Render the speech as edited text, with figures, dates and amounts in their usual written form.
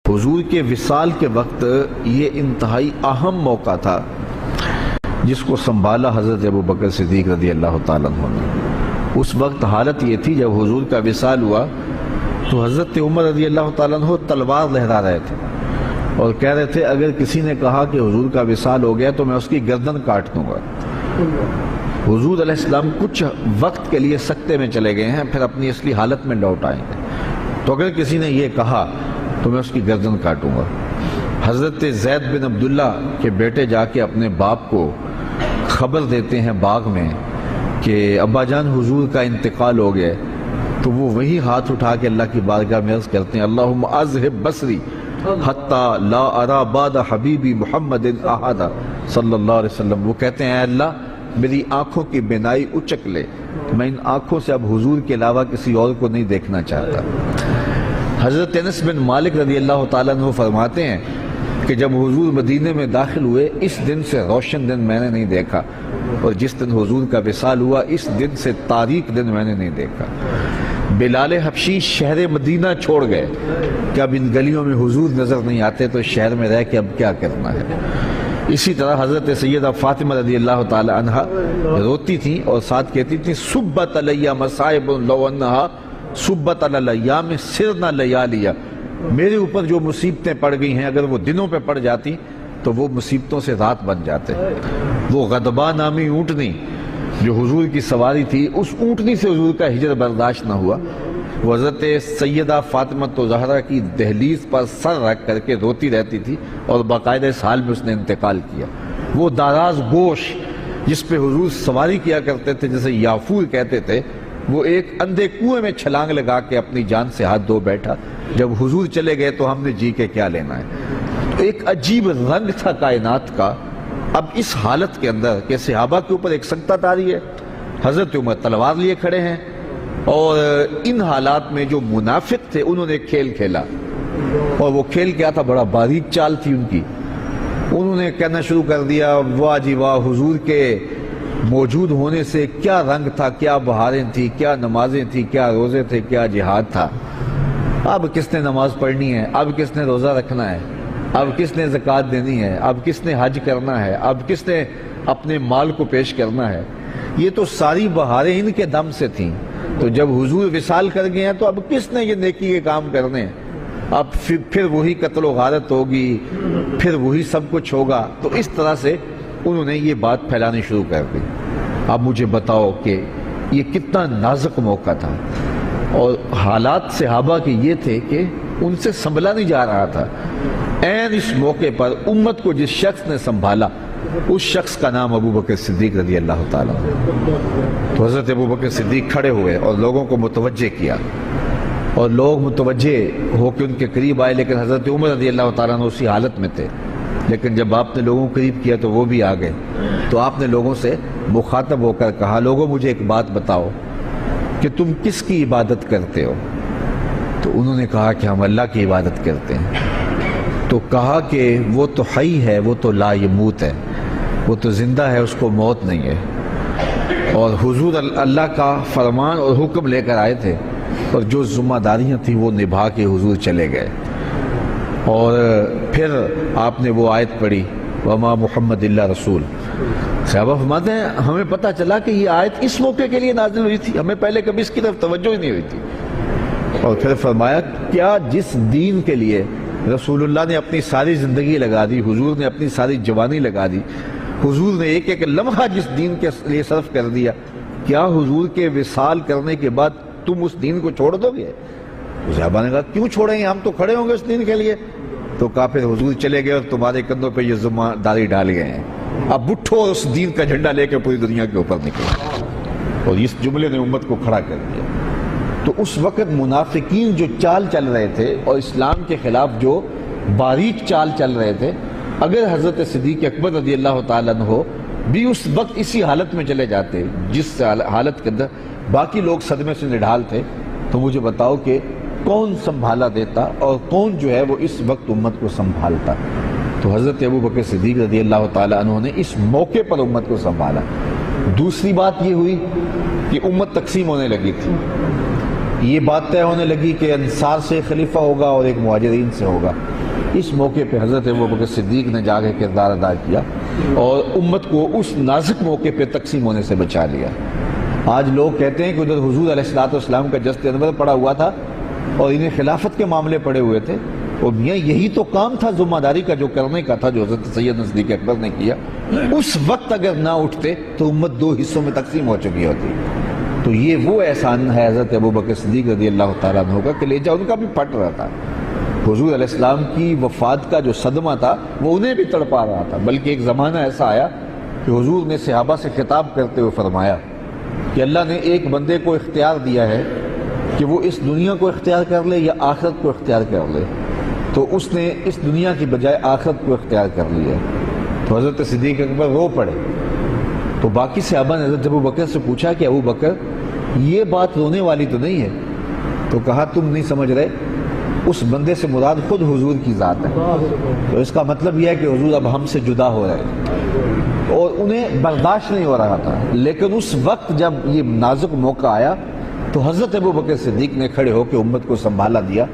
حضور کے وصال کے وقت یہ انتہائی اہم موقع تھا جس کو سنبھالا حضرت ابوبکر صدیق رضی اللہ تعالیٰ عنہ نے۔ اس وقت حالت یہ تھی جب حضور کا وصال ہوا تو حضرت عمر رضی اللہ تعالیٰ عنہ تلوار لہرا رہے تھے اور کہہ رہے تھے اگر کسی نے کہا کہ حضور کا وصال ہو گیا تو میں اس کی گردن کاٹ دوں گا۔ حضور علیہ السلام کچھ وقت کے لیے سکتے میں چلے گئے ہیں، پھر اپنی اصلی حالت میں لوٹ آئیں گے، تو اگر کسی نے یہ کہا تو میں اس کی گردن کاٹوں گا۔ حضرت زید بن عبداللہ کے بیٹے جا کے اپنے باپ کو خبر دیتے ہیں باغ میں کہ ابا جان حضور کا انتقال ہو گیا، تو وہ وہی ہاتھ اٹھا کے اللہ کی بارگاہ میں عرض کرتے ہیں اللہم اذہب بصری حتی لا ارا بعد حبیبی محمد احد صلی اللہ علیہ وسلم۔ وہ کہتے ہیں اے اللہ میری آنکھوں کی بینائی اچک لے، میں ان آنکھوں سے اب حضور کے علاوہ کسی اور کو نہیں دیکھنا چاہتا۔ حضرت انس بن مالک رضی اللہ تعالیٰ عنہ فرماتے ہیں کہ جب حضور مدینے میں داخل ہوئے اس دن سے روشن دن میں نے نہیں دیکھا، اور جس دن حضور کا وصال ہوا اس دن سے تاریک دن میں نے نہیں دیکھا۔ بلال حبشی شہر مدینہ چھوڑ گئے کہ اب ان گلیوں میں حضور نظر نہیں آتے تو شہر میں رہ کے اب کیا کرنا ہے۔ اسی طرح حضرت سیدہ فاطمہ رضی اللہ تعالی عنہا روتی تھیں اور ساتھ کہتی تھیں صبت علیہ مصائب لو انہا صبت علی الایام سرنا لیالیا، میرے اوپر جو مصیبتیں پڑ گئی ہیں اگر وہ دنوں پہ پڑ جاتی تو وہ مصیبتوں سے رات بن جاتے۔ وہ غضبہ نامی اونٹنی جو حضور کی سواری تھی، اس اونٹنی سے حضور کا ہجر برداشت نہ ہوا، وہ حضرت سیدہ فاطمہ زہرا کی دہلیز پر سر رکھ کر کے روتی رہتی تھی اور باقاعدہ اس حال میں اس نے انتقال کیا۔ وہ داراز گوش جس پہ حضور سواری کیا کرتے تھے جسے یافور کہتے تھے، وہ ایک اندھے کنویں میں چھلانگ لگا کے اپنی جان سے ہاتھ دھو بیٹھا۔ جب حضور چلے گئے تو ہم نے جی کے کیا لینا ہے۔ تو ایک عجیب رنگ تھا کائنات کا۔ اب اس حالت کے اندر کہ صحابہ کے اوپر ایک سنکت آ رہی ہے، حضرت عمر تلوار لیے کھڑے ہیں، اور ان حالات میں جو منافق تھے انہوں نے کھیل کھیلا، اور وہ کھیل کیا تھا، بڑا باریک چال تھی ان کی۔ انہوں نے کہنا شروع کر دیا واہ جی واہ، حضور کے موجود ہونے سے کیا رنگ تھا، کیا بہاریں تھیں، کیا نمازیں تھیں، کیا روزے تھے، کیا جہاد تھا۔ اب کس نے نماز پڑھنی ہے، اب کس نے روزہ رکھنا ہے، اب کس نے زکوٰۃ دینی ہے، اب کس نے حج کرنا ہے، اب کس نے اپنے مال کو پیش کرنا ہے۔ یہ تو ساری بہاریں ان کے دم سے تھیں، تو جب حضور وصال کر گئے ہیں تو اب کس نے یہ نیکی کے کام کرنے ہیں۔ اب پھر وہی قتل و غارت ہوگی، پھر وہی سب کچھ ہوگا۔ تو اس طرح سے انہوں نے یہ بات پھیلانی شروع کر دی۔ اب مجھے بتاؤ کہ یہ کتنا نازک موقع تھا، اور حالات صحابہ کے یہ تھے کہ ان سے سنبھلا نہیں جا رہا تھا۔ عین اس موقع پر امت کو جس شخص نے سنبھالا اس شخص کا نام ابوبکر صدیق رضی اللہ تعالیٰ عنہ۔ تو حضرت ابوبکر صدیق کھڑے ہوئے اور لوگوں کو متوجہ کیا، اور لوگ متوجہ ہو کے ان کے قریب آئے، لیکن حضرت عمر رضی اللہ تعالیٰ عنہ اسی حالت میں تھے۔ لیکن جب آپ نے لوگوں کو قریب کیا تو وہ بھی آ گئے، تو آپ نے لوگوں سے مخاطب ہو کر کہا لوگوں مجھے ایک بات بتاؤ کہ تم کس کی عبادت کرتے ہو؟ تو انہوں نے کہا کہ ہم اللہ کی عبادت کرتے ہیں۔ تو کہا کہ وہ تو حی ہے، وہ تو لا یموت ہے، وہ تو زندہ ہے، اس کو موت نہیں ہے۔ اور حضور اللہ کا فرمان اور حکم لے کر آئے تھے، اور جو ذمہ داریاں تھیں وہ نبھا کے حضور چلے گئے۔ اور پھر آپ نے وہ آیت پڑھی وما محمد اللہ رسول۔ صحابہ فرماتے ہیں ہمیں پتہ چلا کہ یہ آیت اس موقع کے لیے نازل ہوئی تھی، ہمیں پہلے کبھی اس کی طرف توجہ ہی نہیں ہوئی تھی۔ اور پھر فرمایا کیا جس دین کے لیے رسول اللہ نے اپنی ساری زندگی لگا دی، حضور نے اپنی ساری جوانی لگا دی، حضور نے ایک ایک لمحہ جس دین کے لیے صرف کر دیا، کیا حضور کے وصال کرنے کے بعد تم اس دین کو چھوڑ دو گے؟ صحابہ نے کہا کیوں چھوڑیں گے، ہم تو کھڑے ہوں گے اس دین کے لیے۔ تو کہا پھر حضور چلے گئے اور تمہارے کندھوں پہ یہ ذمہ داری ڈال گئے ہیں، اب اٹھو اور اس دین کا جھنڈا لے کے پوری دنیا کے اوپر نکلو۔ اور اس جملے نے امت کو کھڑا کر دیا۔ تو اس وقت منافقین جو چال چل رہے تھے اور اسلام کے خلاف جو باریک چال چل رہے تھے، اگر حضرت صدیق اکبر رضی اللہ تعالیٰ عنہ بھی اس وقت اسی حالت میں چلے جاتے جس حالت کے اندر باقی لوگ صدمے سے نڈھال تھے، تو مجھے بتاؤ کہ کون سنبھالا دیتا اور کون جو ہے وہ اس وقت امت کو سنبھالتا۔ تو حضرت ابوبکر صدیق رضی اللہ تعالیٰ عنہ نے اس موقع پر امت کو سنبھالا۔ دوسری بات یہ ہوئی کہ امت تقسیم ہونے لگی تھی، یہ بات طے ہونے لگی کہ انصار سے خلیفہ ہوگا اور ایک مہاجرین سے ہوگا۔ اس موقع پہ حضرت ابوبکر صدیق نے جا کے کردار ادا کیا اور امت کو اس نازک موقع پہ تقسیم ہونے سے بچا لیا۔ آج لوگ کہتے ہیں کہ ادھر حضور علیہ السلام کا جست انور پڑا ہوا تھا اور انہیں خلافت کے معاملے پڑے ہوئے تھے، اور میاں یہی تو کام تھا ذمہ داری کا جو کرنے کا تھا، جو حضرت سید صدیق اکبر نے کیا۔ اس وقت اگر نہ اٹھتے تو امت دو حصوں میں تقسیم ہو چکی ہوتی۔ تو یہ وہ احسان ہے حضرت ابوبکر صدیق رضی اللہ تعالیٰ عنہ کا کہ لہجہ ان کا بھی پھٹ رہا تھا۔ حضور علیہ السلام کی وفات کا جو صدمہ تھا وہ انہیں بھی تڑپا رہا تھا، بلکہ ایک زمانہ ایسا آیا کہ حضور نے صحابہ سے خطاب کرتے ہوئے فرمایا کہ اللہ نے ایک بندے کو اختیار دیا ہے کہ وہ اس دنیا کو اختیار کر لے یا آخرت کو اختیار کر لے، تو اس نے اس دنیا کی بجائے آخرت کو اختیار کر لیا۔ تو حضرت صدیق اکبر رو پڑے۔ تو باقی صحابہ نے حضرت ابوبکر سے پوچھا کہ ابوبکر یہ بات رونے والی تو نہیں ہے؟ تو کہا تم نہیں سمجھ رہے، اس بندے سے مراد خود حضور کی ذات ہے، تو اس کا مطلب یہ ہے کہ حضور اب ہم سے جدا ہو رہے ہیں، اور انہیں برداشت نہیں ہو رہا تھا۔ لیکن اس وقت جب یہ نازک موقع آیا تو حضرت ابوبکر صدیق نے کھڑے ہو کے امت کو سنبھالا دیا